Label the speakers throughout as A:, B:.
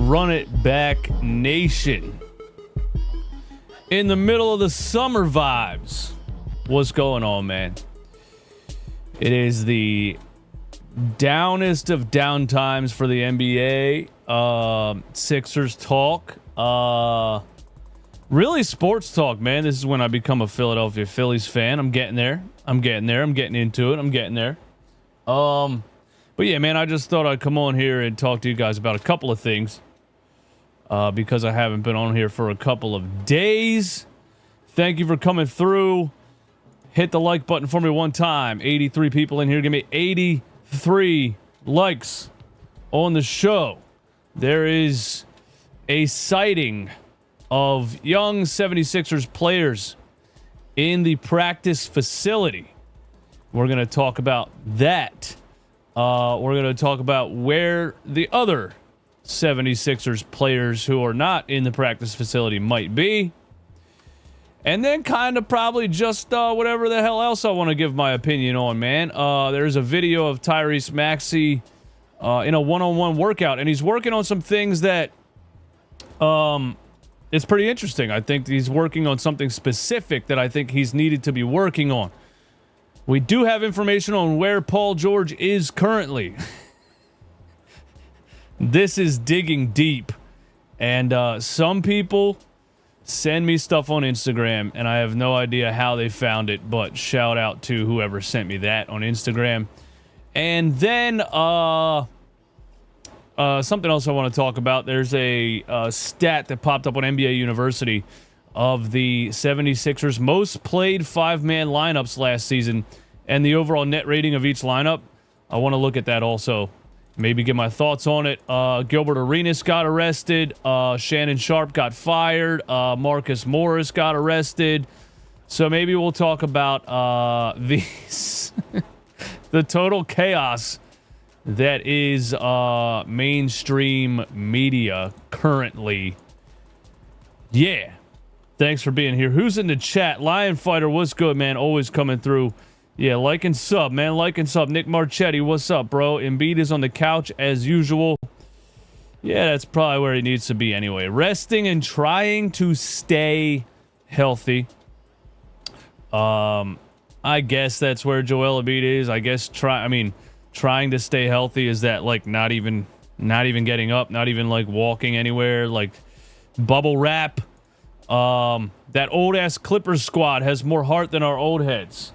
A: Run It Back Nation. In the middle of the summer vibes. What's going on, man? It is the downest of down times for the NBA. Sixers talk. Really sports talk, man. This is when I become a Philadelphia Phillies fan. I'm getting there. I'm getting into it. I'm getting there. But yeah, man, I just thought I'd come on here and talk to you guys about a couple of things. Because I haven't been on here for a couple of days. Thank you for coming through. Hit the like button for me one time. 83 people in here. Give me 83 likes on the show. There is a sighting of young 76ers players in the practice facility. We're going to talk about that. We're going to talk about where the other 76ers players who are not in the practice facility might be. And then kind of probably just whatever the hell else I want to give my opinion on, man. There's a video of Tyrese Maxey in a one-on-one workout, and he's working on some things that it's pretty interesting. I think he's working on something specific that I think he's needed to be working on. We do have information on where Paul George is currently. This is digging deep. And some people send me stuff on Instagram, and I have no idea how they found it, but shout out to whoever sent me that on Instagram. And then something else I want to talk about. There's a stat that popped up on NBA University of the 76ers most played five-man lineups last season and the overall net rating of each lineup. I want to look at that also. Maybe get my thoughts on it. Gilbert Arenas got arrested. Shannon Sharpe got fired. Marcus Morris got arrested. So maybe we'll talk about these the total chaos that is mainstream media currently. Yeah. Thanks for being here. Who's in the chat? Lion Fighter, what's good, man? Always coming through. Yeah, like and sub, man. Like and sub. Nick Marchetti, what's up, bro? Embiid is on the couch as usual. Yeah, that's probably where he needs to be anyway. Resting and trying to stay healthy. I guess that's where Joel Embiid is. I guess trying to stay healthy is that like not even getting up, not even like walking anywhere, like bubble wrap. That old ass Clippers squad has more heart than our old heads.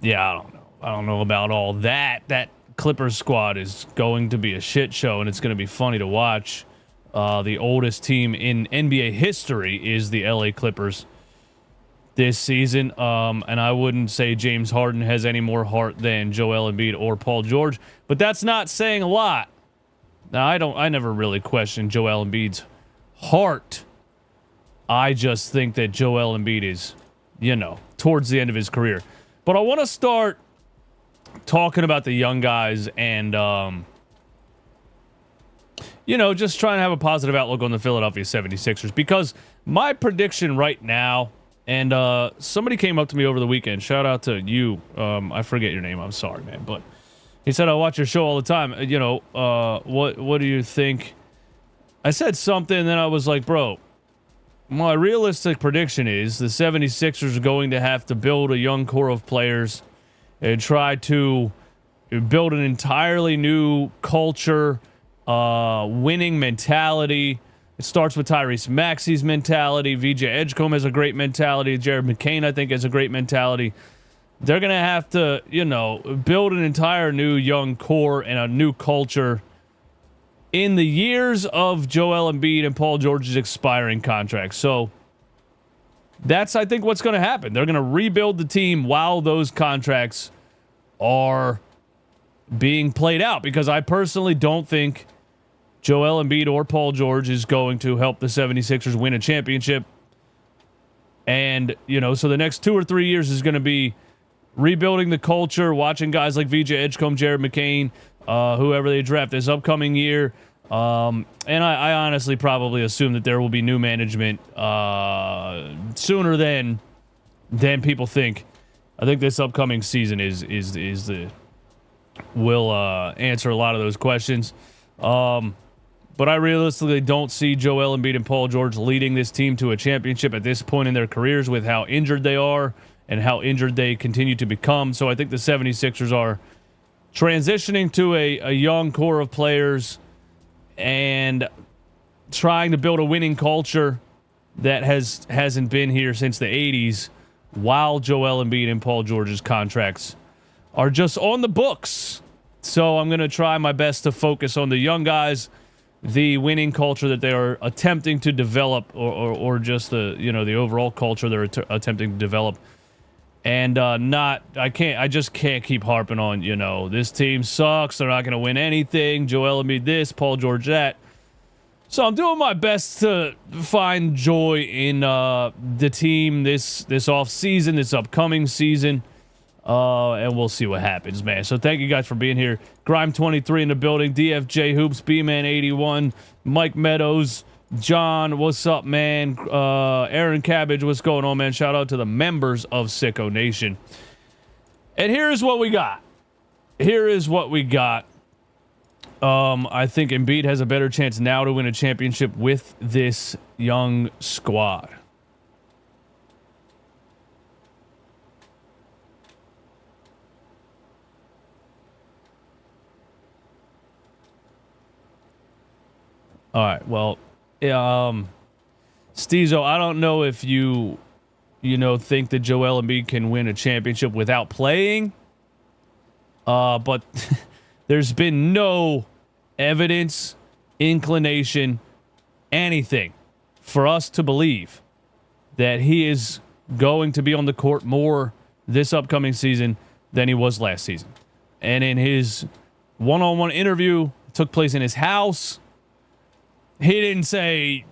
A: Yeah, I don't know. I don't know about all that. That Clippers squad is going to be a shit show, and it's going to be funny to watch. The oldest team in NBA history is the LA Clippers this season. And I wouldn't say James Harden has any more heart than Joel Embiid or Paul George, but that's not saying a lot. Now, I never really questioned Joel Embiid's heart. I just think that Joel Embiid is, towards the end of his career. But I want to start talking about the young guys and, just trying to have a positive outlook on the Philadelphia 76ers. Because my prediction right now, and somebody came up to me over the weekend. Shout out to you. I forget your name. I'm sorry, man. But he said, I watch your show all the time. What do you think? I said something, and then I was like, bro, my realistic prediction is the 76ers are going to have to build a young core of players and try to build an entirely new culture, winning mentality. It starts with Tyrese Maxey's mentality. VJ Edgecombe has a great mentality. Jared McCain, I think, has a great mentality. They're going to have to, build an entire new young core and a new culture in the years of Joel Embiid and Paul George's expiring contracts. So that's, I think, what's going to happen. They're going to rebuild the team while those contracts are being played out, because I personally don't think Joel Embiid or Paul George is going to help the 76ers win a championship. And, so the next 2 or 3 years is going to be rebuilding the culture, watching guys like VJ Edgecombe, Jared McCain, whoever they draft this upcoming year. And I honestly probably assume that there will be new management sooner than people think. I think this upcoming season will answer a lot of those questions. But I realistically don't see Joel Embiid and Paul George leading this team to a championship at this point in their careers with how injured they are and how injured they continue to become. So I think the 76ers are transitioning to a young core of players and trying to build a winning culture that hasn't been here since the 80s, while Joel Embiid and Paul George's contracts are just on the books. So I'm going to try my best to focus on the young guys, the winning culture that they are attempting to develop, or just the overall culture they're attempting to develop, and I just can't keep harping on this team sucks, they're not going to win anything, Joel Embiid this, Paul George that. So I'm doing my best to find joy in the team this off season, this upcoming season. And we'll see what happens, man. So thank you guys for being here. Grime23 in the building. DFJ Hoops, B-Man81, Mike Meadows, John, what's up, man? Aaron Cabbage, what's going on, man? Shout out to the members of Sicko Nation. And here's what we got. I think Embiid has a better chance now to win a championship with this young squad. All right, well, Steezo, I don't know if you think that Joel Embiid can win a championship without playing, but there's been no evidence, inclination, anything for us to believe that he is going to be on the court more this upcoming season than he was last season. And in his one-on-one interview, took place in his house, he didn't say,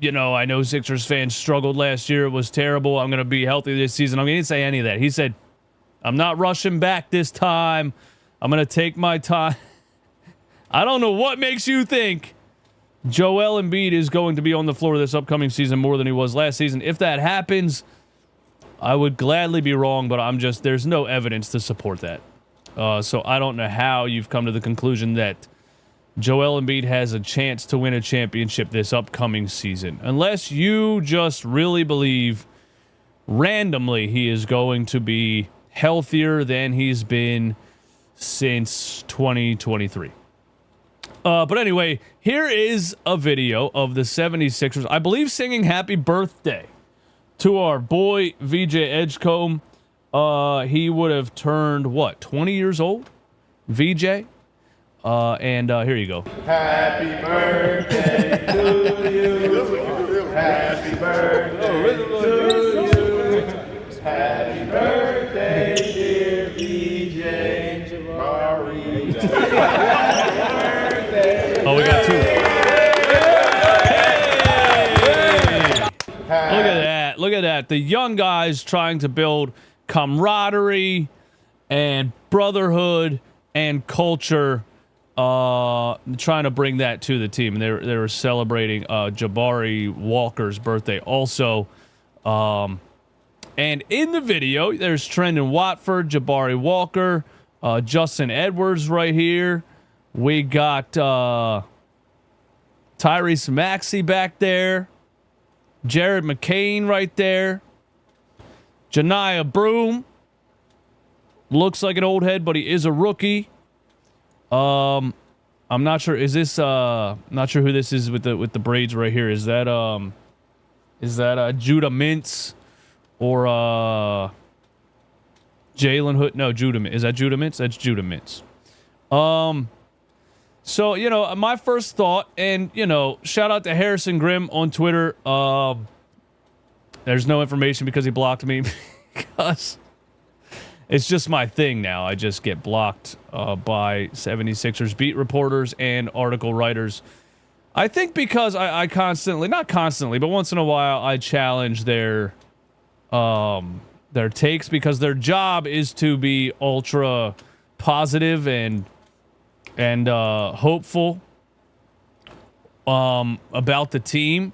A: I know Sixers fans struggled last year. It was terrible. I'm going to be healthy this season. He didn't say any of that. He said, I'm not rushing back this time. I'm going to take my time. I don't know what makes you think Joel Embiid is going to be on the floor this upcoming season more than he was last season. If that happens, I would gladly be wrong, but there's no evidence to support that. So I don't know how you've come to the conclusion that Joel Embiid has a chance to win a championship this upcoming season. Unless you just really believe randomly he is going to be healthier than he's been since 2023. But anyway, here is a video of the 76ers, I believe, singing happy birthday to our boy VJ Edgecombe. He would have turned, 20 years old? VJ? And here you go.
B: Happy birthday to you. Happy birthday to you. Happy birthday, dear VJ Jabari.
A: Oh, we got two. Hey! Look at that. Look at that. The young guys trying to build camaraderie and brotherhood and culture. Trying to bring that to the team. And they were celebrating Jabari Walker's birthday also. And in the video, there's Trendon Watford, Jabari Walker, Justin Edwards right here. We got Tyrese Maxey back there. Jared McCain right there. Janiah Broom. Looks like an old head, but he is a rookie. I'm not sure. Is this not sure who this is with the braids right here. Is that Judah Mintz or Jalen Hood? No, Judah Mintz. Is that Judah Mintz? That's Judah Mintz. So, my first thought, and, shout out to Harrison Grimm on Twitter. There's no information because he blocked me because it's just my thing now. I just get blocked by 76ers beat reporters and article writers. I think because I constantly, not constantly, but once in a while, I challenge their takes because their job is to be ultra positive and hopeful about the team.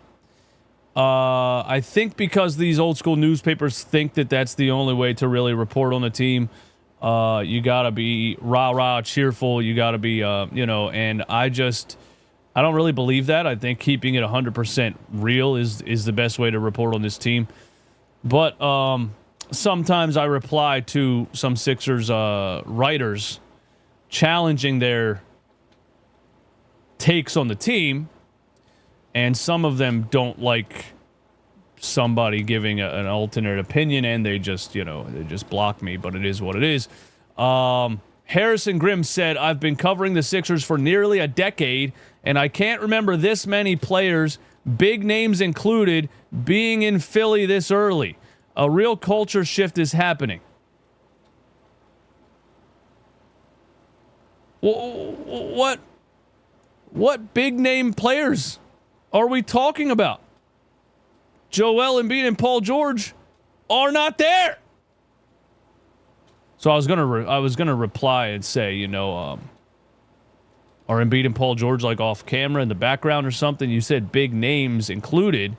A: I think because these old school newspapers think that that's the only way to really report on the team. You gotta be rah-rah cheerful. You gotta be, and I just I don't really believe that. I think keeping it 100% real is the best way to report on this team. But sometimes I reply to some Sixers writers challenging their takes on the team, and some of them don't like somebody giving an alternate opinion, and they just block me. But it is what it is. Harrison Grimm said, I've been covering the Sixers for nearly a decade, and I can't remember this many players, big names included, being in Philly this early. A real culture shift is happening. What big name players are we talking about? Joel Embiid and Paul George are not there. So I was gonna reply and say, are Embiid and Paul George like off camera in the background or something? You said big names included,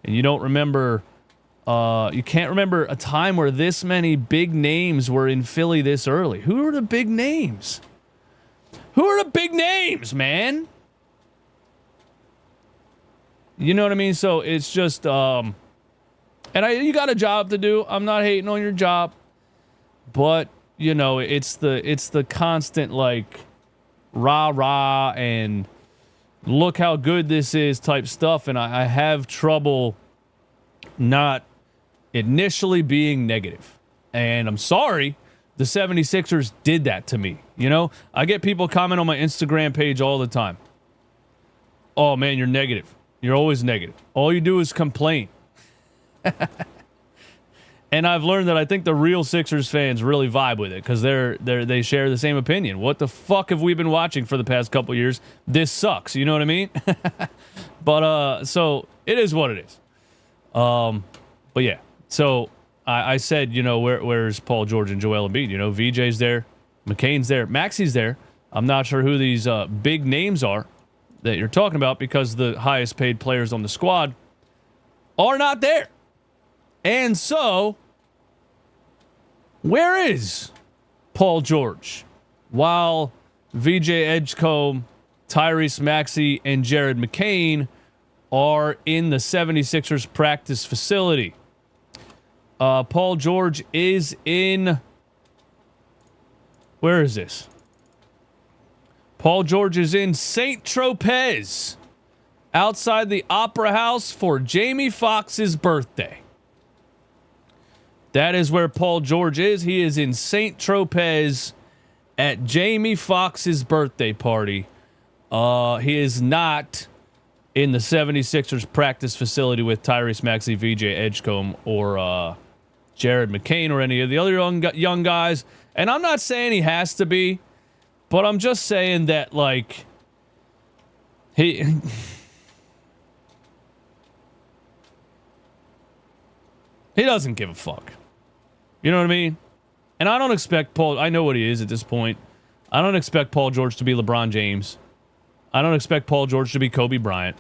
A: and you don't remember. You can't remember a time where this many big names were in Philly this early. Who are the big names? Who are the big names, man? You know what I mean? So it's just, you got a job to do. I'm not hating on your job, but it's the constant like rah and look how good this is type stuff, and I have trouble not initially being negative. And I'm sorry, the 76ers did that to me. I get people comment on my Instagram page all the time. Oh man, you're negative. You're always negative. All you do is complain. And I've learned that I think the real Sixers fans really vibe with it because they share the same opinion. What the fuck have we been watching for the past couple years? This sucks. You know what I mean? But so it is what it is. But yeah. So I said, where's Paul George and Joel Embiid? VJ's there, McCain's there, Maxey's there. I'm not sure who these big names are that you're talking about because the highest paid players on the squad are not there. And so, where is Paul George? While VJ Edgecombe, Tyrese Maxey, and Jared McCain are in the 76ers practice facility. Paul George is in... Where is this? Paul George is in St. Tropez, outside the Opera House for Jamie Foxx's birthday. That is where Paul George is. He is in St. Tropez at Jamie Foxx's birthday party. He is not in the 76ers practice facility with Tyrese Maxey, VJ Edgecombe, or Jared McCain, or any of the other young guys. And I'm not saying he has to be, but I'm just saying that, like, he doesn't give a fuck. You know what I mean? And I don't expect Paul... I know what he is at this point. I don't expect Paul George to be LeBron James. I don't expect Paul George to be Kobe Bryant.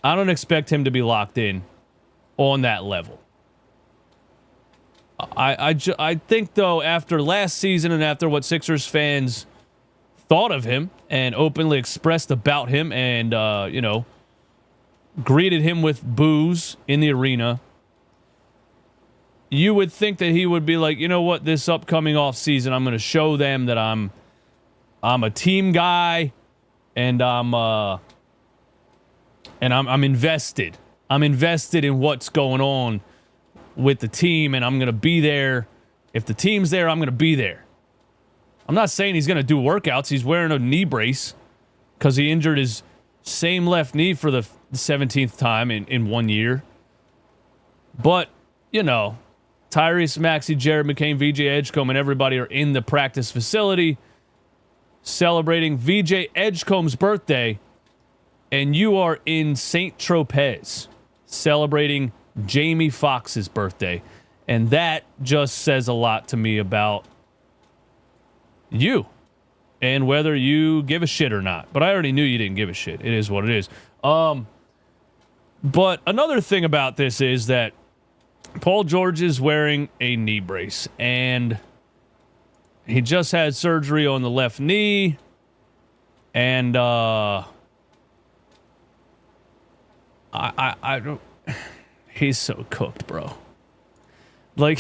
A: I don't expect him to be locked in on that level. I think, though, after last season and after what Sixers fans thought of him and openly expressed about him and, greeted him with boos in the arena, you would think that he would be like, you know what, this upcoming offseason, I'm going to show them that I'm a team guy and I'm invested. I'm invested in what's going on with the team, and I'm going to be there. If the team's there, I'm going to be there. I'm not saying he's going to do workouts. He's wearing a knee brace because he injured his same left knee for the 17th time in 1 year. But, Tyrese Maxey, Jared McCain, VJ Edgecombe, and everybody are in the practice facility celebrating VJ Edgecombe's birthday, and you are in St. Tropez celebrating Jamie Foxx's birthday. And that just says a lot to me about you and whether you give a shit or not. But I already knew you didn't give a shit. It is what it is. But another thing about this is that Paul George is wearing a knee brace, and he just had surgery on the left knee, and I don't. He's so cooked, bro. Like,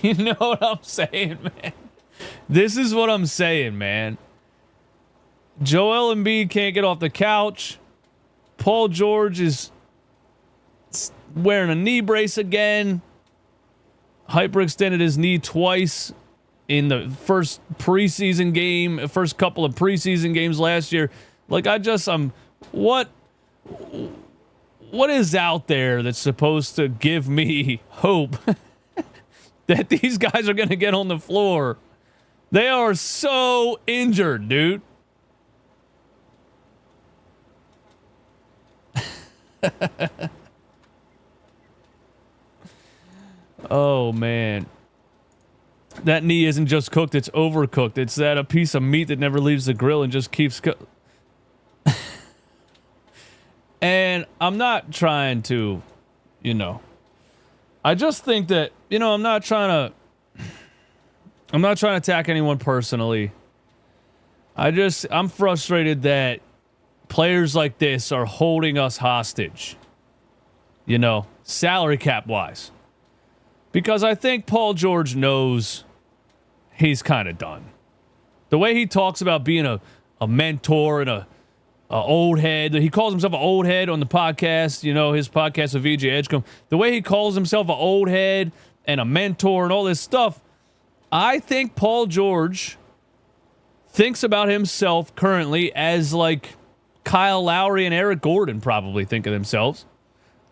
A: you know what I'm saying, man? This is what I'm saying, man. Joel Embiid can't get off the couch. Paul George is wearing a knee brace again. Hyperextended his knee twice in the first preseason game, first couple of preseason games last year. Like, what is out there that's supposed to give me hope that these guys are going to get on the floor? They are so injured, dude. Oh, man. That knee isn't just cooked, it's overcooked. It's that a piece of meat that never leaves the grill and just keeps And I'm not trying to, I just think that, I'm not trying to attack anyone personally. I'm frustrated that players like this are holding us hostage, salary cap wise. Because I think Paul George knows he's kind of done. The way he talks about being a mentor and a old head, he calls himself an old head on the podcast, his podcast with VJ Edgecombe. The way he calls himself an old head and a mentor and all this stuff, I think Paul George thinks about himself currently as like Kyle Lowry and Eric Gordon probably think of themselves.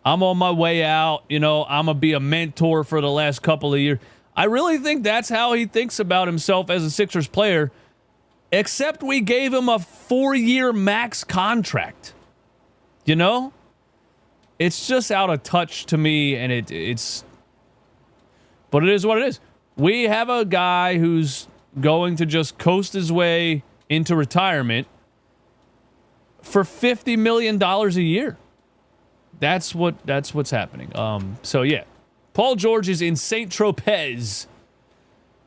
A: I'm on my way out, I'm going to be a mentor for the last couple of years. I really think that's how he thinks about himself as a Sixers player, except we gave him a 4-year max contract. It's just out of touch to me, and but it is what it is. We have a guy who's going to just coast his way into retirement for $50 million a year. That's what's happening. So yeah, Paul George is in St. Tropez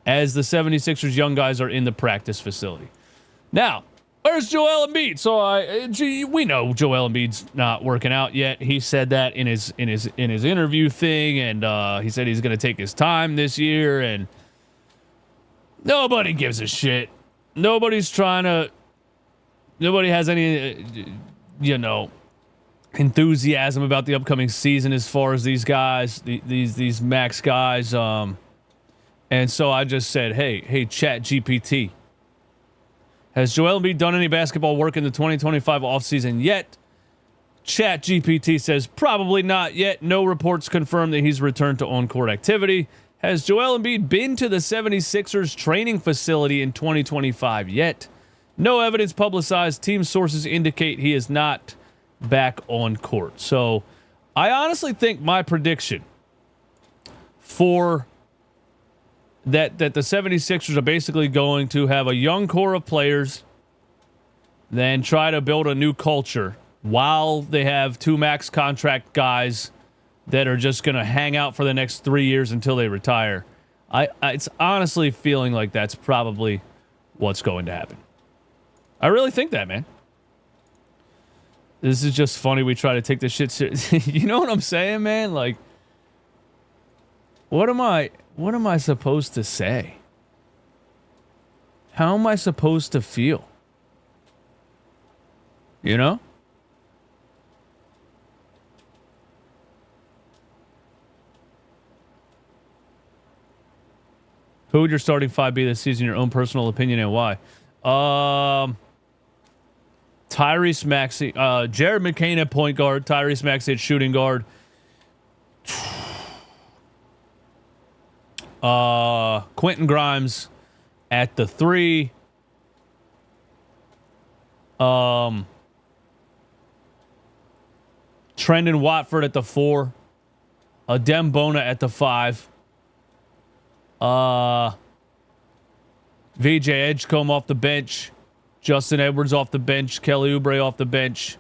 A: as the 76ers young guys are in the practice facility. Now, where's Joel Embiid? So we know Joel Embiid's not working out yet. He said that in his interview thing, and he said he's going to take his time this year, and nobody gives a shit. Nobody has any enthusiasm about the upcoming season as far as these guys, these max guys. And so I just said, hey, Chat GPT, has Joel Embiid done any basketball work in the 2025 offseason yet? Chat GPT says probably not yet. No reports confirm that he's returned to on-court activity. Has Joel Embiid been to the 76ers training facility in 2025 yet? No evidence publicized. Team sources indicate he is not back on court. So I honestly think my prediction for that the 76ers are basically going to have a young core of players, then try to build a new culture while they have 2 max contract guys that are just going to hang out for the next 3 years until they retire. It's honestly feeling like that's probably what's going to happen. I really think that, man. This is just funny. We try to take this shit serious. You know what I'm saying, man? Like, what am I supposed to say? How am I supposed to feel? Who would your starting 5 be this season? Your own personal opinion and why? Tyrese Maxey, Jared McCain at point guard, Tyrese Maxey at shooting guard. Quentin Grimes at the 3. Trendon Watford at the 4. Adem Bona at the 5. VJ Edgecombe off the bench. Justin Edwards off the bench. Kelly Oubre off the bench.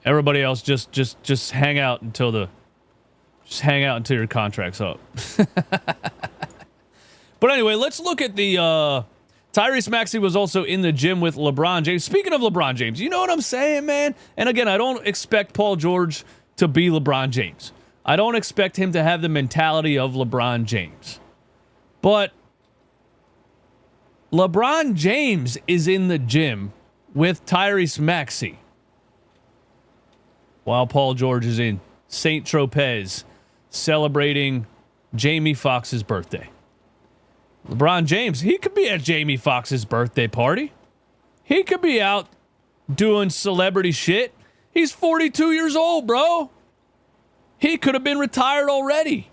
A: Everybody else just hang out until your contract's up. But anyway, let's look at the Tyrese Maxey was also in the gym with LeBron James. Speaking of LeBron James, you know what I'm saying, man? And again, I don't expect Paul George to be LeBron James. I don't expect him to have the mentality of LeBron James. But LeBron James is in the gym with Tyrese Maxey while Paul George is in St. Tropez celebrating Jamie Foxx's birthday. LeBron James, he could be at Jamie Foxx's birthday party. He could be out doing celebrity shit. He's 42 years old, bro. He could have been retired already.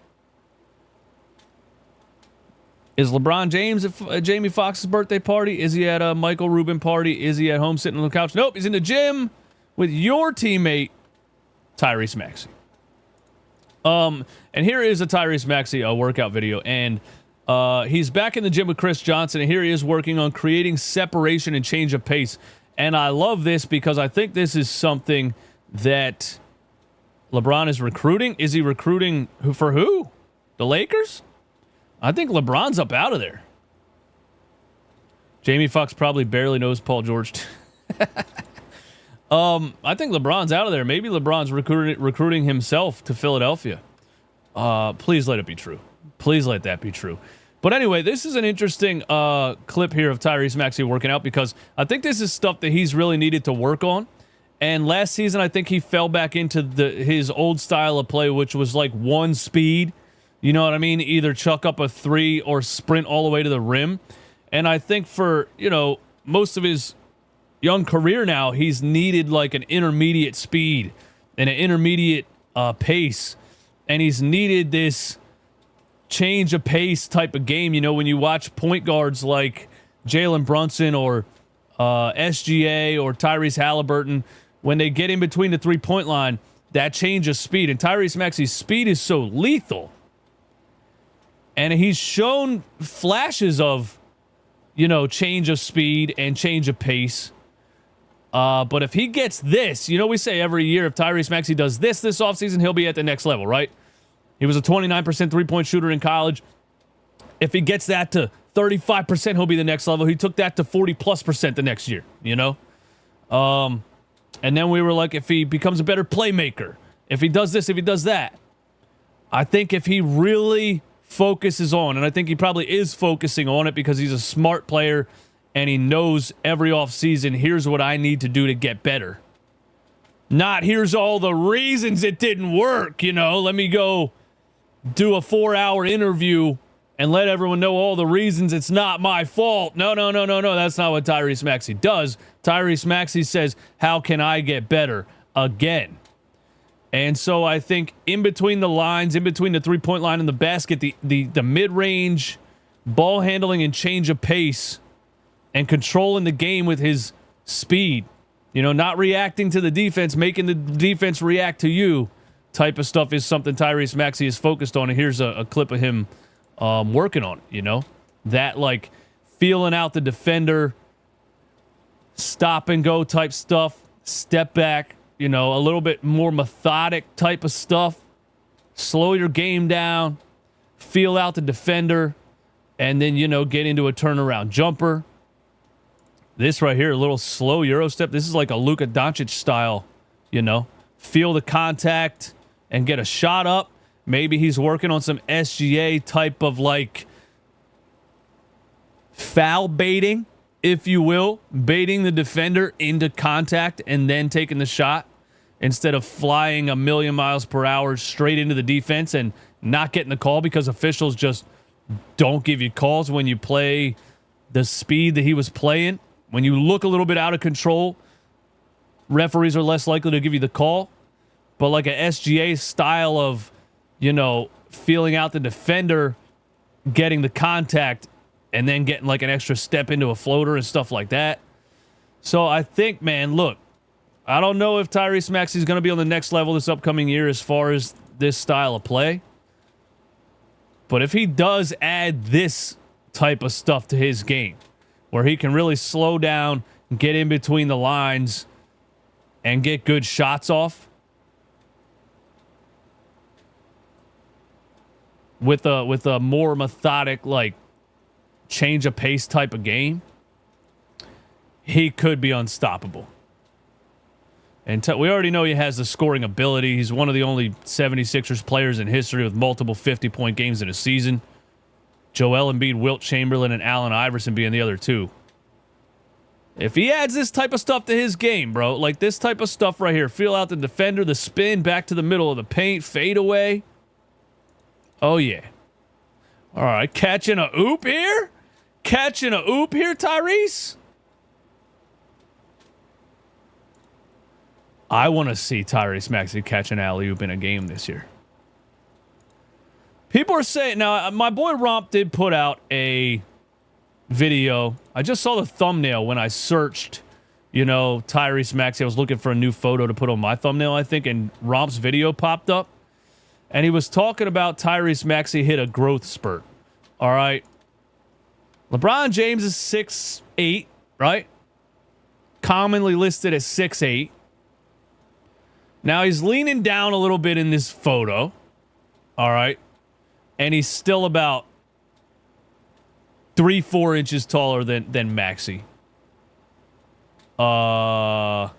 A: Is LeBron James at Jamie Foxx's birthday party? Is he at a Michael Rubin party? Is he at home sitting on the couch? Nope, he's in the gym with your teammate, Tyrese Maxey. And here is a Tyrese Maxey workout video, and he's back in the gym with Chris Johnson, and here he is working on creating separation and change of pace. And I love this because I think this is something that LeBron is recruiting. Is he recruiting for who? The Lakers? I think LeBron's up out of there. Jamie Foxx probably barely knows Paul George. I think LeBron's out of there. Maybe LeBron's recruiting himself to Philadelphia. Please let it be true. Please let that be true. But anyway, this is an interesting clip here of Tyrese Maxey working out because I think this is stuff that he's really needed to work on. And last season, I think he fell back into his old style of play, which was like one speed. You know what I mean? Either chuck up a three or sprint all the way to the rim. And I think for, most of his young career now, he's needed like an intermediate speed and an intermediate pace. And he's needed this change of pace type of game. When you watch point guards like Jalen Brunson or SGA or Tyrese Halliburton, when they get in between the three-point line, that change of speed. And Tyrese Maxey's speed is so lethal. And he's shown flashes of, change of speed and change of pace. But if he gets this, we say every year if Tyrese Maxey does this offseason, he'll be at the next level, right? He was a 29% three-point shooter in college. If he gets that to 35%, he'll be the next level. He took that to 40+% the next year, And then we were like, if he becomes a better playmaker, if he does this, if he does that. I think if he really focuses on, and I think he probably is focusing on it because he's a smart player and he knows every offseason, here's what I need to do to get better. Not here's all the reasons it didn't work, let me go do a 4-hour interview and let everyone know all the reasons it's not my fault. No. That's not what Tyrese Maxey does. Tyrese Maxey says, how can I get better again? And so I think in between the lines, in between the three-point line and the basket, the mid-range ball handling and change of pace and controlling the game with his speed, not reacting to the defense, making the defense react to you type of stuff is something Tyrese Maxey is focused on. And here's a clip of him working on it, that like feeling out the defender, stop and go type stuff, step back, a little bit more methodic type of stuff. Slow your game down, feel out the defender, and then, get into a turnaround jumper. This right here, a little slow Euro step. This is like a Luka Doncic style, feel the contact and get a shot up. Maybe he's working on some SGA type of like foul baiting, if you will, baiting the defender into contact and then taking the shot instead of flying a million miles per hour straight into the defense and not getting the call because officials just don't give you calls when you play the speed that he was playing. When you look a little bit out of control, referees are less likely to give you the call. But like a SGA style of, feeling out the defender, getting the contact, and then getting like an extra step into a floater and stuff like that. So I think, man, look, I don't know if Tyrese Maxey is going to be on the next level this upcoming year as far as this style of play. But if he does add this type of stuff to his game, where he can really slow down, get in between the lines, and get good shots off, with a more methodic, like, change of pace type of game, he could be unstoppable. And we already know he has the scoring ability. He's one of the only 76ers players in history with multiple 50-point games in a season. Joel Embiid, Wilt Chamberlain, and Allen Iverson being the other two. If he adds this type of stuff to his game, bro, like this type of stuff right here, feel out the defender, the spin, back to the middle of the paint, fade away. Oh, yeah. All right, catching a oop here? Catching a oop here, Tyrese? I want to see Tyrese Maxey catch an alley-oop in a game this year. People are saying... Now, my boy Romp did put out a video. I just saw the thumbnail when I searched, you know, Tyrese Maxey. I was looking for a new photo to put on my thumbnail, I think, and Romp's video popped up. And he was talking about Tyrese Maxey hit a growth spurt. All right. LeBron James is 6'8", right? Commonly listed as 6'8". Now he's leaning down a little bit in this photo. All right. And he's still about 3-4 inches taller than Maxey. So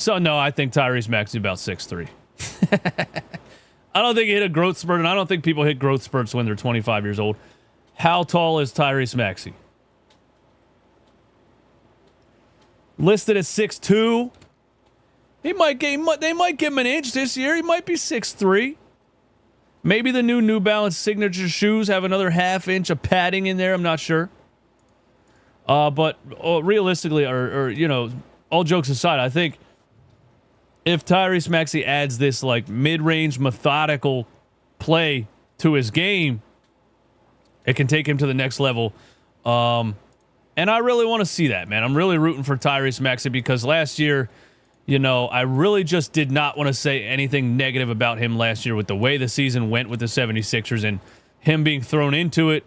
A: no, I think Tyrese Maxey about 6'3". I don't think he hit a growth spurt, and I don't think people hit growth spurts when they're 25 years old. How tall is Tyrese Maxey? Listed at 6'2". They might give him an inch this year. He might be 6'3". Maybe the New Balance signature shoes have another half inch of padding in there. I'm not sure. But realistically, or you know, all jokes aside, I think if Tyrese Maxey adds this like mid-range methodical play to his game, it can take him to the next level. And I really want to see that, man. I'm really rooting for Tyrese Maxey because last year, you know, I really just did not want to say anything negative about him last year with the way the season went with the 76ers and him being thrown into it.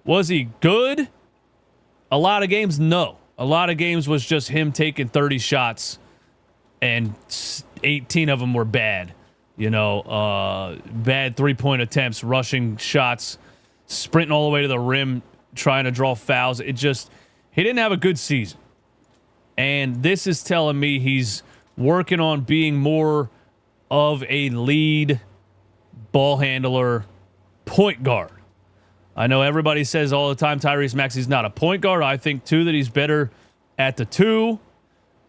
A: Was he good? A lot of games, no. A lot of games was just him taking 30 shots and 18 of them were bad. You know, bad three-point attempts, rushing shots, sprinting all the way to the rim, trying to draw fouls. He didn't have a good season. And this is telling me he's working on being more of a lead ball handler point guard. I know everybody says all the time Tyrese Maxey's not a point guard. I think, too, that he's better at the two.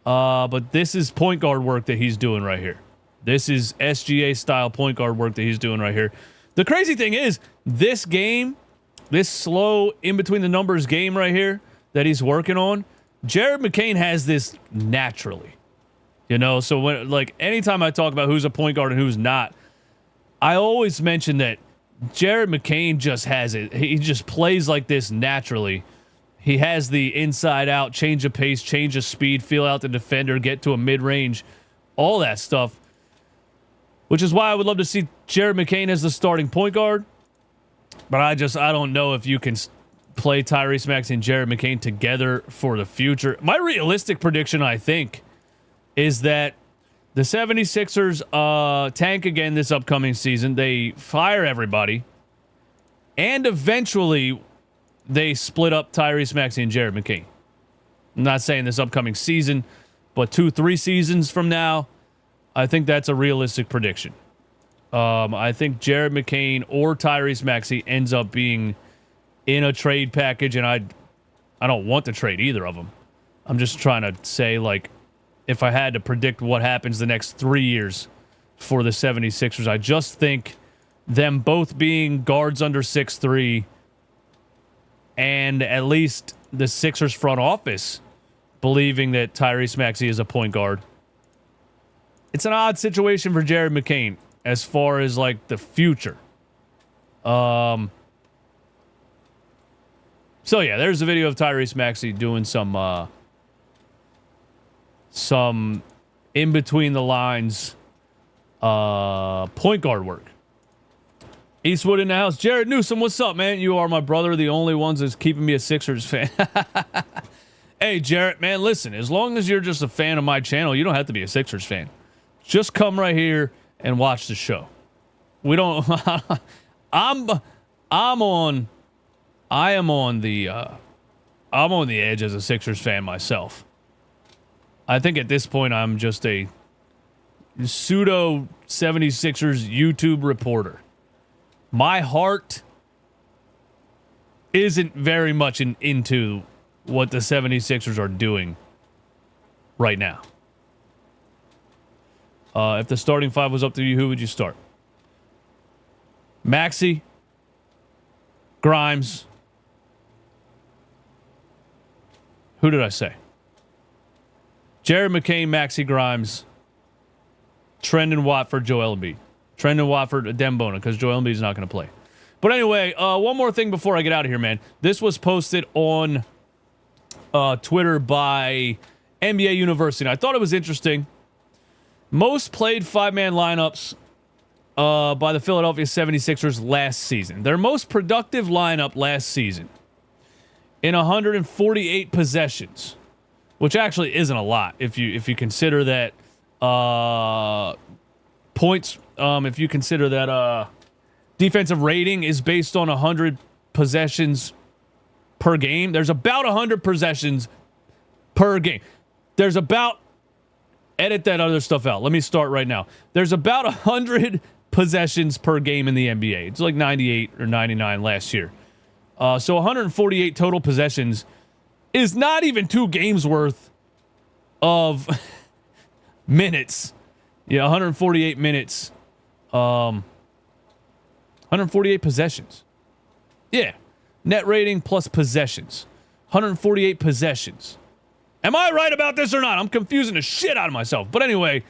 A: But this is point guard work that he's doing right here. This is SGA-style point guard work that he's doing right here. The crazy thing is, this game, this slow in-between-the-numbers game right here that he's working on, Jared McCain has this naturally. You know, so when, like, anytime I talk about who's a point guard and who's not, I always mention that Jared McCain just has it. He just plays like this naturally. He has the inside-out, change of pace, change of speed, feel out the defender, get to a mid-range, all that stuff, which is why I would love to see Jared McCain as the starting point guard. But I don't know if you can play Tyrese Maxey and Jared McCain together for the future. My realistic prediction, I think, is that the 76ers tank again this upcoming season. They fire everybody. And eventually, they split up Tyrese Maxey and Jared McCain. I'm not saying this upcoming season, but 2-3 seasons from now, I think that's a realistic prediction. I think Jared McCain or Tyrese Maxey ends up being in a trade package, and I don't want to trade either of them. I'm just trying to say, like, if I had to predict what happens the next 3 years for the 76ers, I just think them both being guards under 6'3", and at least the Sixers front office believing that Tyrese Maxey is a point guard. It's an odd situation for Jared McCain as far as, like, the future. So, yeah, there's a video of Tyrese Maxey doing some in-between-the-lines point guard work. Eastwood in the house. Jared Newsom, what's up, man? You are my brother, the only ones that's keeping me a Sixers fan. Hey, Jared, man, listen, as long as you're just a fan of my channel, you don't have to be a Sixers fan. Just come right here and watch the show. We don't... I'm on I'm on the edge as a Sixers fan myself. I think at this point I'm just a pseudo 76ers YouTube reporter. My heart isn't very much into what the 76ers are doing right now. If the starting five was up to you, who would you start? Maxey, Grimes. Who did I say? Jared McCain, Maxey, Grimes, Trendon Watford, Joel Embiid. Trendon Watford, Dembona, because Joel Embiid's not going to play. But anyway, one more thing before I get out of here, man. This was posted on Twitter by NBA University. And I thought it was interesting. Most played five-man lineups by the Philadelphia 76ers last season. Their most productive lineup last season in 148 possessions, which actually isn't a lot if you consider that points. If you consider that defensive rating is based on 100 possessions per game. There's about 100 possessions per game. There's about, edit that other stuff out. Let me start right now. There's about 100 possessions per game in the NBA. It's like 98 or 99 last year. So 148 total possessions is not even 2 games worth of minutes. Yeah, 148 minutes. 148 possessions. Yeah. Net rating plus possessions. 148 possessions. Am I right about this or not? I'm confusing the shit out of myself. But anyway,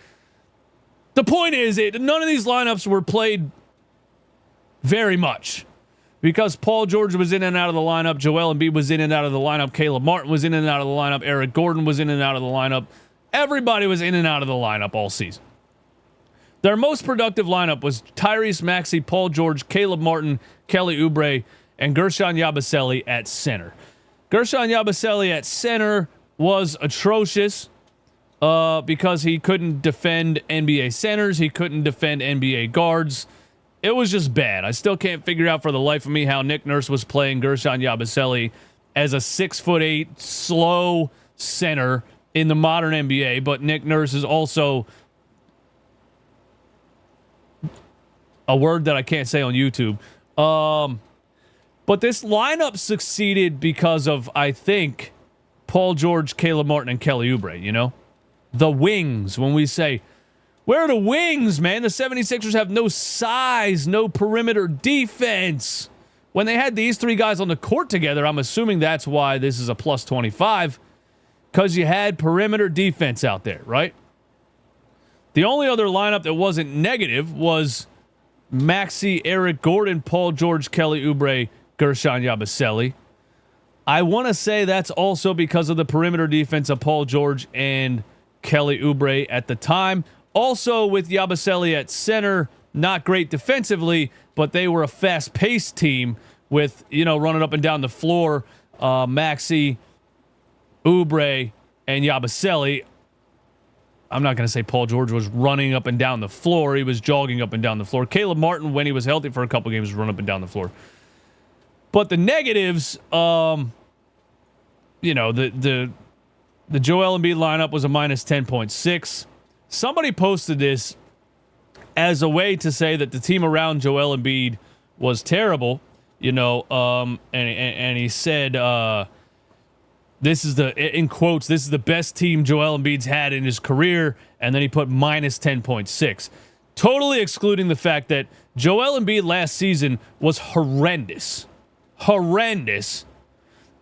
A: the point is none of these lineups were played very much. Because Paul George was in and out of the lineup. Joel Embiid was in and out of the lineup. Caleb Martin was in and out of the lineup. Eric Gordon was in and out of the lineup. Everybody was in and out of the lineup all season. Their most productive lineup was Tyrese Maxey, Paul George, Caleb Martin, Kelly Oubre, and Guerschon Yabusele at center. Guerschon Yabusele at center was atrocious because he couldn't defend NBA centers. He couldn't defend NBA guards. It was just bad. I still can't figure out for the life of me how Nick Nurse was playing Guerschon Yabusele as a 6'8" slow center in the modern NBA, but Nick Nurse is also a word that I can't say on YouTube. But this lineup succeeded because of, I think, Paul George, Caleb Martin, and Kelly Oubre, you know? The wings. When we say, where are the wings, man? The 76ers have no size, no perimeter defense. When they had these 3 guys on the court together, I'm assuming that's why this is a plus 25, because you had perimeter defense out there, right? The only other lineup that wasn't negative was Maxey, Eric Gordon, Paul George, Kelly Oubre, Guerschon Yabusele. I want to say that's also because of the perimeter defense of Paul George and Kelly Oubre at the time. Also with Yabusele at center, not great defensively, but they were a fast-paced team with, you know, running up and down the floor. Maxey, Oubre, and Yabusele. I'm not going to say Paul George was running up and down the floor. He was jogging up and down the floor. Caleb Martin, when he was healthy for a couple games, was running up and down the floor. But the negatives, you know, the Joel Embiid lineup was a minus 10.6. Somebody posted this as a way to say that the team around Joel Embiid was terrible, you know, and he said, this is in quotes, this is the best team Joel Embiid's had in his career, and then he put minus 10.6. Totally excluding the fact that Joel Embiid last season was horrendous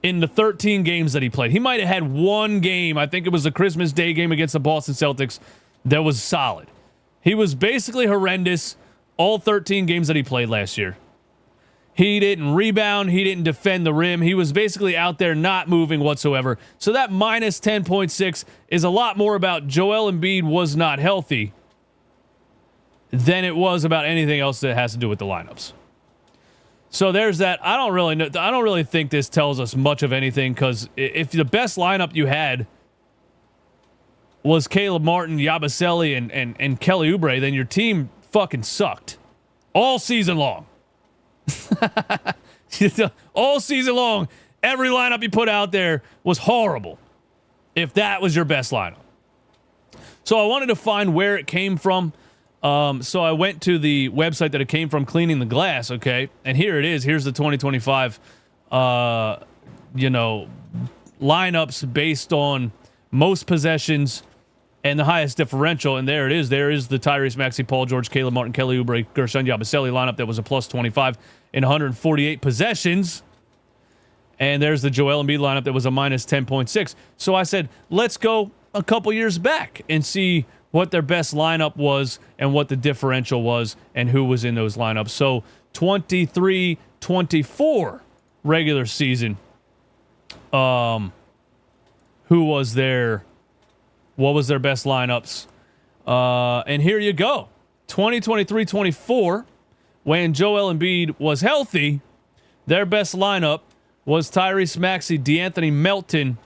A: in the 13 games that he played. He might have had one game, I think it was the Christmas Day game against the Boston Celtics, that was solid. He was basically horrendous all 13 games that he played last year. He didn't rebound. He didn't defend the rim. He was basically out there not moving whatsoever. So that minus 10.6 is a lot more about Joel Embiid was not healthy than it was about anything else that has to do with the lineups. So there's that. I don't really think this tells us much of anything, because if the best lineup you had was Caleb Martin, Yabusele, and Kelly Oubre, then your team fucking sucked all season long. All season long, every lineup you put out there was horrible. If that was your best lineup. So I wanted to find where it came from. So I went to the website that it came from, Cleaning the Glass, okay? And here it is. Here's the 2025, lineups based on most possessions and the highest differential. And there it is. There is the Tyrese, Maxey, Paul George, Caleb Martin, Kelly Oubre, Gershon Yabusele lineup that was a plus 25 in 148 possessions. And there's the Joel Embiid lineup that was a minus 10.6. So I said, let's go a couple years back and see what their best lineup was and what the differential was and who was in those lineups. So 23-24 regular season. Who was there? What was their best lineups? And here you go. 2023-24, when Joel Embiid was healthy, their best lineup was Tyrese Maxey, DeAnthony Melton,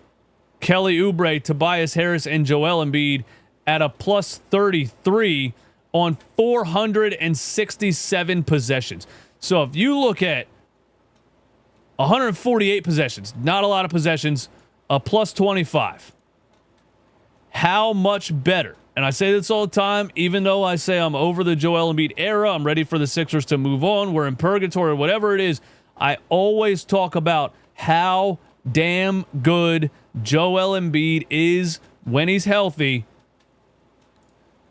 A: Kelly Oubre, Tobias Harris, and Joel Embiid at a plus 33 on 467 possessions. So if you look at 148 possessions, not a lot of possessions, a plus 25. How much better? And I say this all the time, even though I say I'm over the Joel Embiid era, I'm ready for the Sixers to move on, we're in purgatory, whatever it is, I always talk about how damn good Joel Embiid is when he's healthy.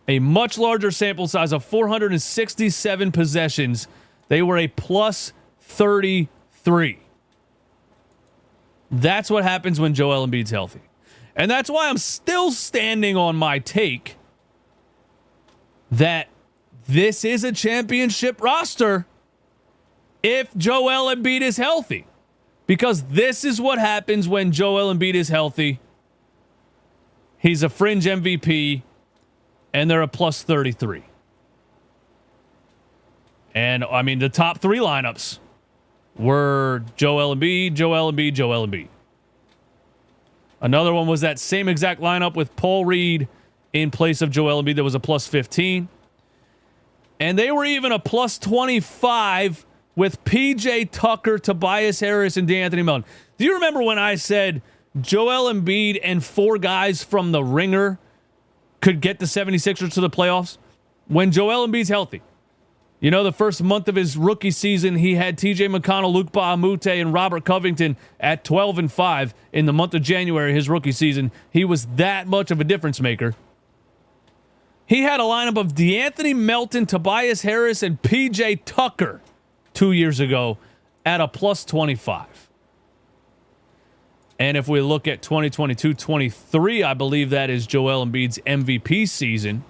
A: A much larger sample size of 467 possessions. They were a plus 33. That's what happens when Joel Embiid's healthy. And that's why I'm still standing on my take that this is a championship roster if Joel Embiid is healthy. Because this is what happens when Joel Embiid is healthy. He's a fringe MVP, and they're a plus 33. And, I mean, the top three lineups were Joel Embiid, Joel Embiid, Joel Embiid. Another one was that same exact lineup with Paul Reed in place of Joel Embiid that was a plus 15. And they were even a plus 25 with PJ Tucker, Tobias Harris, and DeAnthony Melton. Do you remember when I said Joel Embiid and four guys from the Ringer could get the 76ers to the playoffs? When Joel Embiid's healthy. You know, the first month of his rookie season, he had TJ McConnell, Luke Bahamute, and Robert Covington at 12-5 in the month of January, his rookie season. He was that much of a difference maker. He had a lineup of DeAnthony Melton, Tobias Harris, and PJ Tucker 2 years ago at a plus 25. And if we look at 2022-23, I believe that is Joel Embiid's MVP season.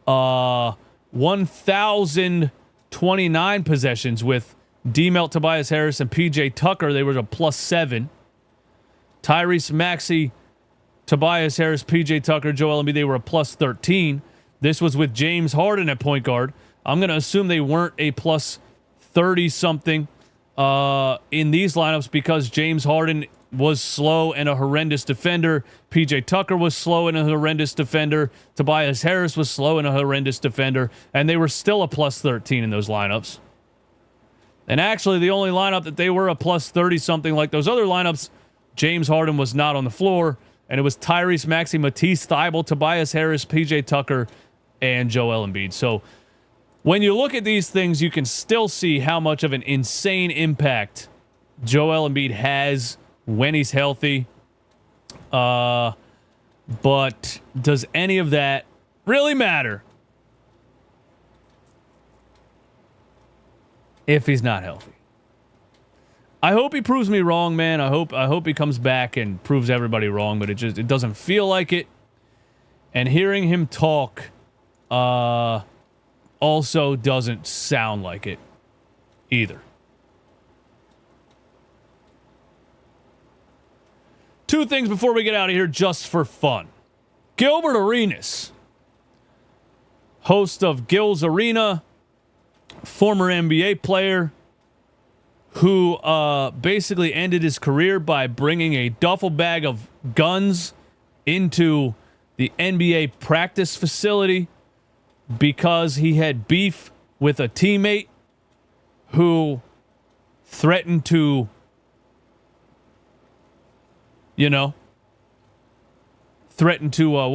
A: 1,029 possessions with D-Melt, Tobias Harris, and PJ Tucker. They were a plus 7. Tyrese Maxey, Tobias Harris, PJ Tucker, Joel Embiid, they were a plus 13. This was with James Harden at point guard. I'm going to assume they weren't a plus 30-something in these lineups because James Harden was slow and a horrendous defender. PJ Tucker was slow and a horrendous defender. Tobias Harris was slow and a horrendous defender. And they were still a plus 13 in those lineups. And actually, the only lineup that they were a plus 30-something like those other lineups, James Harden was not on the floor. And it was Tyrese Maxey, Matisse Thybulle, Tobias Harris, PJ Tucker, and Joel Embiid. So when you look at these things, you can still see how much of an insane impact Joel Embiid has when he's healthy. But does any of that really matter if he's not healthy? I hope he proves me wrong, man. I hope he comes back and proves everybody wrong, but it doesn't feel like it. And hearing him talk also doesn't sound like it either. Two things before we get out of here just for fun. Gilbert Arenas, host of Gil's Arena, former NBA player who basically ended his career by bringing a duffel bag of guns into the NBA practice facility because he had beef with a teammate who threatened to, what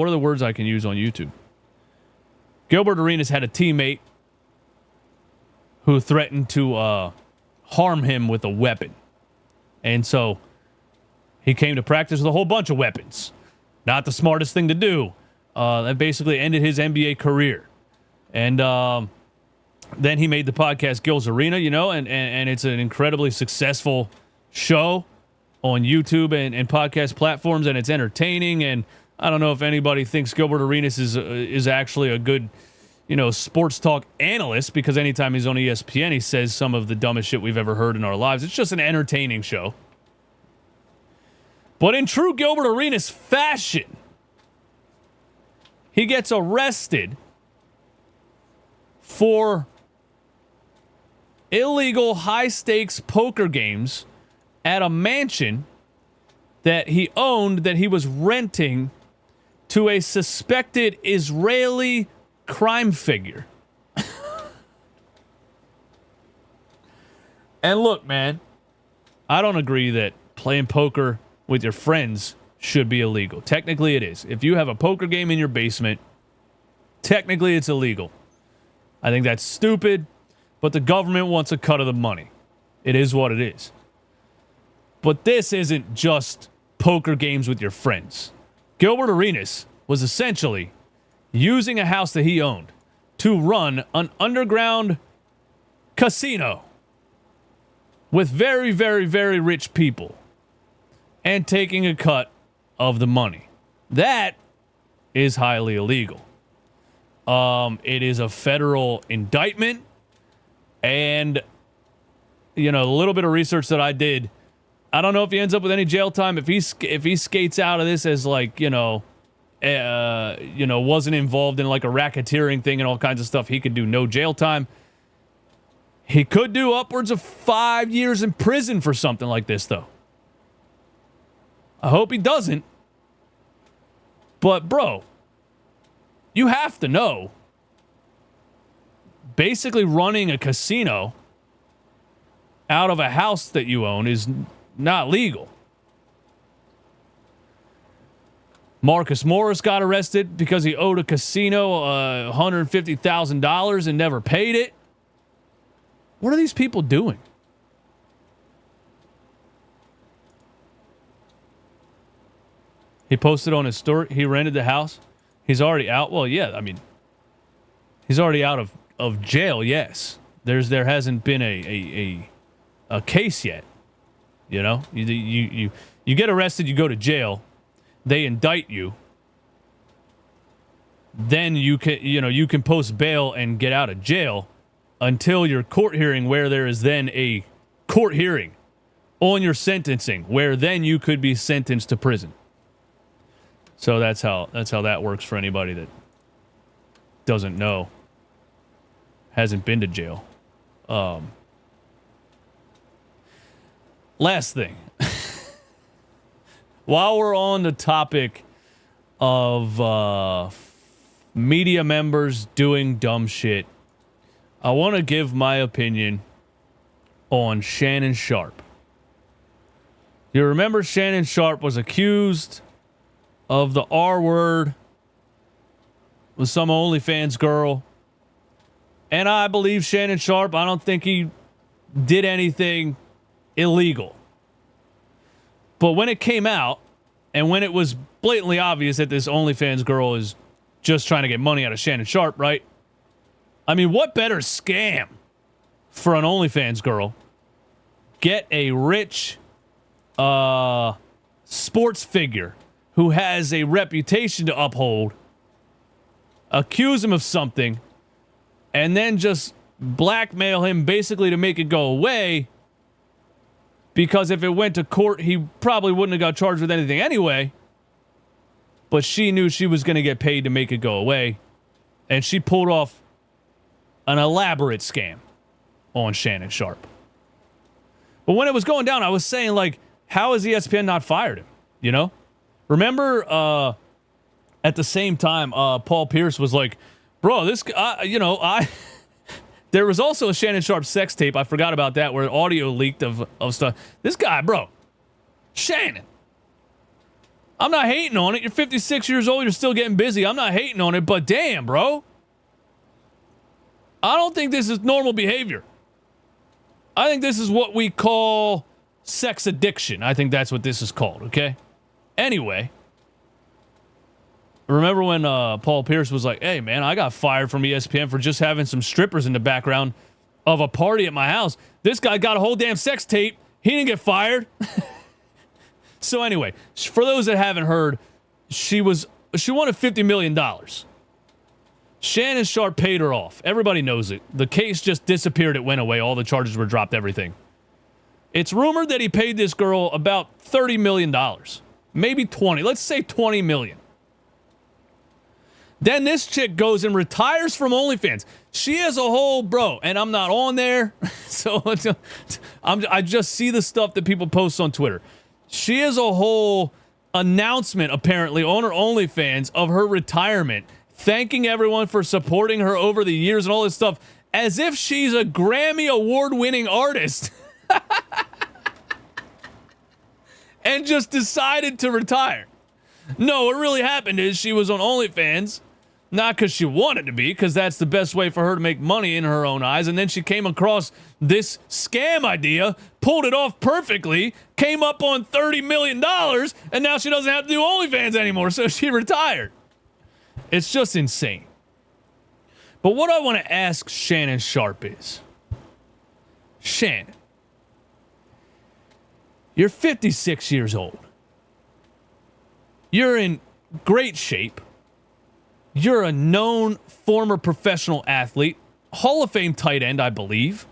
A: are the words I can use on YouTube? Gilbert Arenas had a teammate who threatened to harm him with a weapon. And so he came to practice with a whole bunch of weapons. Not the smartest thing to do. That basically ended his NBA career. And then he made the podcast Gil's Arena, and it's an incredibly successful show on YouTube and podcast platforms, and it's entertaining. And I don't know if anybody thinks Gilbert Arenas is actually a good, sports talk analyst, because anytime he's on ESPN, he says some of the dumbest shit we've ever heard in our lives. It's just an entertaining show. But in true Gilbert Arenas fashion, he gets arrested for illegal high-stakes poker games at a mansion that he owned, that he was renting to a suspected Israeli crime figure. And look, man, I don't agree that playing poker with your friends should be illegal. Technically, it is. If you have a poker game in your basement, technically it's illegal. I think that's stupid, but the government wants a cut of the money. It is what it is. But this isn't just poker games with your friends. Gilbert Arenas was essentially using a house that he owned to run an underground casino with very, very, very rich people and taking a cut of the money. That is highly illegal. It is a federal indictment, and a little bit of research that I did, I don't know if he ends up with any jail time. If he skates out of this as wasn't involved in like a racketeering thing and all kinds of stuff, he could do no jail time. He could do upwards of 5 years in prison for something like this, though. I hope he doesn't. But, bro, you have to know, basically running a casino out of a house that you own is not legal. Marcus Morris got arrested because he owed a casino $150,000 and never paid it. What are these people doing? He posted on his story, he rented the house. He's already out. Well, yeah, I mean, he's already out of jail, yes. There hasn't been a case yet. You get arrested, you go to jail, they indict you. Then you can post bail and get out of jail until your court hearing, where there is then a court hearing on your sentencing, where then you could be sentenced to prison. So that's how that works for anybody that doesn't know, hasn't been to jail. Last thing. While we're on the topic of media members doing dumb shit, I want to give my opinion on Shannon Sharpe. You remember Shannon Sharpe was accused of the R word with some OnlyFans girl. And I believe Shannon Sharpe. I don't think he did anything illegal. But when it came out, and when it was blatantly obvious that this OnlyFans girl is just trying to get money out of Shannon Sharpe, right? I mean, what better scam for an OnlyFans girl? Get a rich sports figure who has a reputation to uphold, accuse him of something, and then just blackmail him basically to make it go away, because if it went to court, he probably wouldn't have got charged with anything anyway. But she knew she was going to get paid to make it go away, and she pulled off an elaborate scam on Shannon Sharpe. But when it was going down, I was saying, like, how has ESPN not fired him? Remember, at the same time, Paul Pierce was like, bro, this guy, There was also a Shannon Sharpe sex tape. I forgot about that, where audio leaked of stuff. This guy, bro. Shannon. I'm not hating on it. You're 56 years old. You're still getting busy. I'm not hating on it, but damn, bro. I don't think this is normal behavior. I think this is what we call sex addiction. I think that's what this is called, okay? Anyway. Remember when Paul Pierce was like, hey, man, I got fired from ESPN for just having some strippers in the background of a party at my house. This guy got a whole damn sex tape. He didn't get fired. So anyway, for those that haven't heard, she wanted $50 million. Shannon Sharpe paid her off. Everybody knows it. The case just disappeared. It went away. All the charges were dropped, everything. It's rumored that he paid this girl about $30 million. Maybe 20. Let's say $20 million. Then this chick goes and retires from OnlyFans. She has a whole, bro, and I'm not on there. So I just see the stuff that people post on Twitter. She has a whole announcement, apparently, on her OnlyFans of her retirement, thanking everyone for supporting her over the years and all this stuff, as if she's a Grammy award-winning artist. And just decided to retire. No, what really happened is she was on OnlyFans, not because she wanted to be, because that's the best way for her to make money in her own eyes, and then she came across this scam idea, pulled it off perfectly, came up on $30 million, and now she doesn't have to do OnlyFans anymore, so she retired. It's just insane. But what I want to ask Shannon Sharpe is, Shannon, you're 56 years old. You're in great shape. You're a known former professional athlete, Hall of Fame tight end, I believe.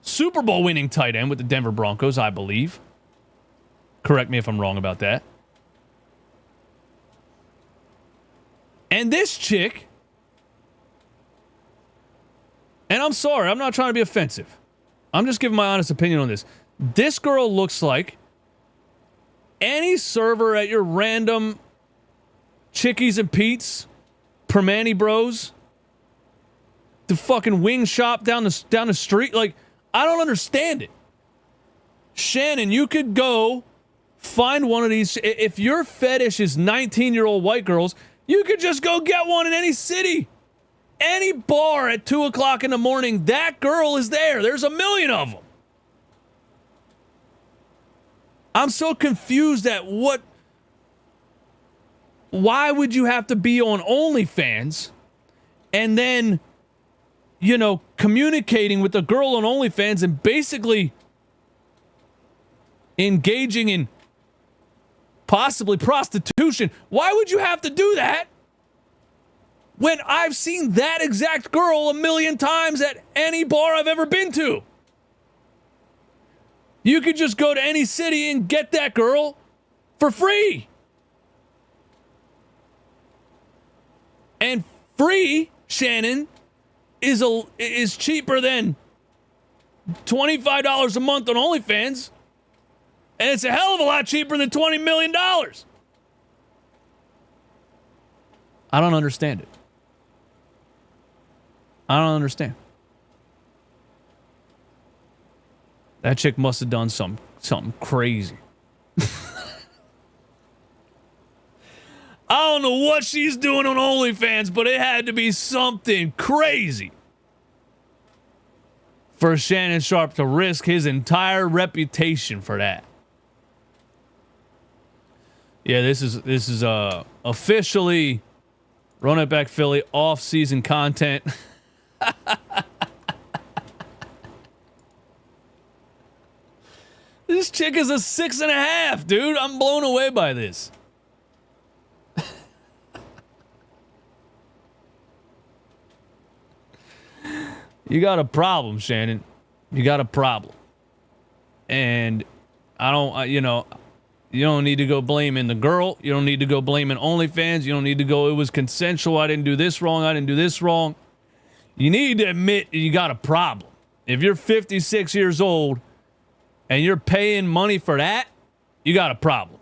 A: Super Bowl winning tight end with the Denver Broncos, I believe. Correct me if I'm wrong about that. And this chick, and I'm sorry, I'm not trying to be offensive. I'm just giving my honest opinion on this. This girl looks like any server at your random Chickies and Pete's, Permani Bros, the fucking wing shop down the street. Like, I don't understand it. Shannon, you could go find one of these. If your fetish is 19-year-old white girls, you could just go get one in any city. Any bar at 2 o'clock in the morning, that girl is there. There's a million of them. I'm so confused at why would you have to be on OnlyFans and then, you know, communicating with a girl on OnlyFans and basically engaging in possibly prostitution? Why would you have to do that when I've seen that exact girl a million times at any bar I've ever been to? You could just go to any city and get that girl for free. And free, Shannon, is cheaper than $25 a month on OnlyFans. And it's a hell of a lot cheaper than $20 million. I don't understand it. I don't understand. That chick must have done something crazy. I don't know what she's doing on OnlyFans, but it had to be something crazy for Shannon Sharpe to risk his entire reputation for that. Yeah, this is officially Run It Back Philly off-season content. This chick is a 6.5, dude. I'm blown away by this. You got a problem, Shannon. You got a problem. And I don't, you don't need to go blaming the girl. You don't need to go blaming OnlyFans. You don't need to go, it was consensual. I didn't do this wrong. I didn't do this wrong. You need to admit you got a problem. If you're 56 years old and you're paying money for that, you got a problem.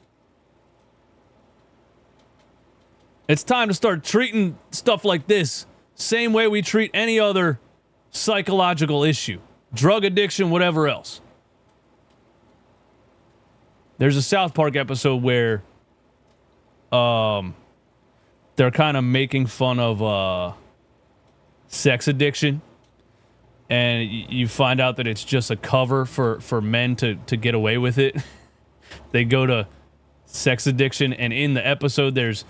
A: It's time to start treating stuff like this same way we treat any other psychological issue, drug addiction, whatever else. There's a South Park episode where they're kind of making fun of sex addiction, and you find out that it's just a cover for men to get away with it. They go to sex addiction, and in the episode there's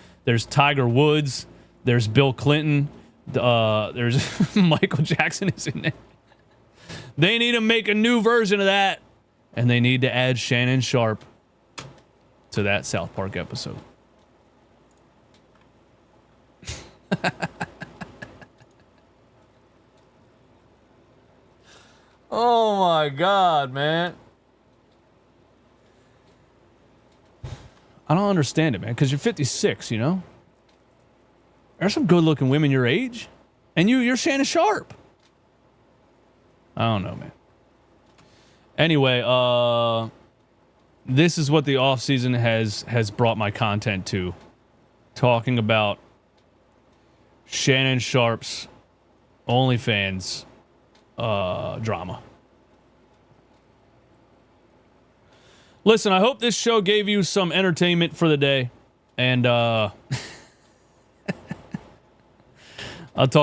A: Tiger Woods, there's Bill Clinton, there's Michael Jackson is in there. They need to make a new version of that, and they need to add Shannon Sharpe to that South Park episode. Oh my God, man. I don't understand it, man, because you're 56, you know? There's some good-looking women your age, and you're Shannon Sharpe. I don't know, man. Anyway, this is what the offseason has brought my content to. Talking about Shannon Sharpe's OnlyFans drama. Listen, I hope this show gave you some entertainment for the day, and I'll talk to